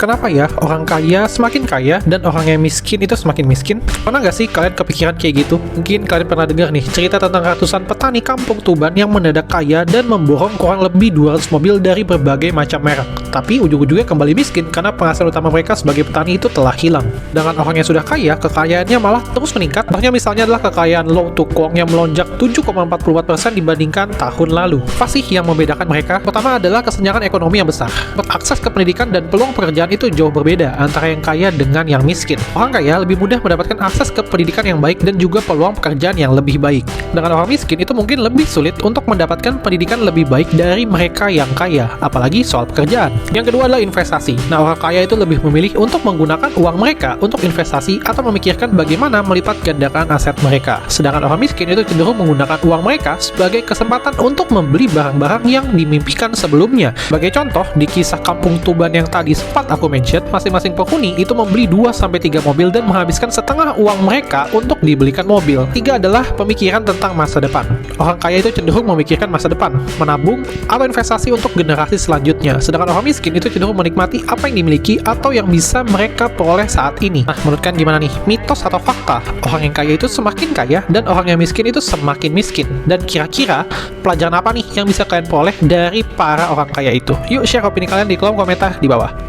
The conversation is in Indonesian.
Kenapa ya orang kaya semakin kaya dan orang yang miskin itu semakin miskin? Pernah nggak sih kalian kepikiran kayak gitu? Mungkin kalian pernah dengar nih cerita tentang ratusan petani kampung Tuban yang mendadak kaya dan memborong kurang lebih 200 mobil dari berbagai macam merek. Tapi ujung-ujungnya kembali miskin karena penghasilan utama mereka sebagai petani itu telah hilang. Dengan orang yang sudah kaya, kekayaannya malah terus meningkat. Contohnya misalnya adalah kekayaan Lo Tukong yang melonjak 7,44% dibandingkan tahun lalu. Apa sih yang membedakan mereka? Pertama adalah kesenjangan ekonomi yang besar. Akses ke pendidikan dan peluang pekerjaan itu jauh berbeda antara yang kaya dengan yang miskin. Orang kaya lebih mudah mendapatkan akses ke pendidikan yang baik dan juga peluang pekerjaan yang lebih baik. Dengan orang miskin itu mungkin lebih sulit untuk mendapatkan pendidikan lebih baik dari mereka yang kaya, apalagi soal pekerjaan. Yang kedua adalah investasi. Nah, orang kaya itu lebih memilih untuk menggunakan uang mereka untuk investasi atau memikirkan bagaimana melipat gandakan aset mereka. Sedangkan orang miskin itu cenderung menggunakan uang mereka sebagai kesempatan untuk membeli barang-barang yang dimimpikan sebelumnya. Sebagai contoh, di kisah kampung Tuban yang tadi sempat aku mention, masing-masing penghuni itu membeli 2-3 mobil dan menghabiskan setengah uang mereka untuk dibelikan mobil. Tiga adalah pemikiran tentang masa depan. Orang kaya itu cenderung memikirkan masa depan, menabung, atau investasi untuk generasi selanjutnya. Sedangkan orang miskin itu cenderung menikmati apa yang dimiliki atau yang bisa mereka peroleh saat ini. Nah, menurut kalian gimana nih? Mitos atau fakta? Orang yang kaya itu semakin kaya dan orang yang miskin itu semakin miskin. Dan kira-kira pelajaran apa nih yang bisa kalian peroleh dari para orang kaya itu? Yuk share opini kalian di kolom komentar di bawah.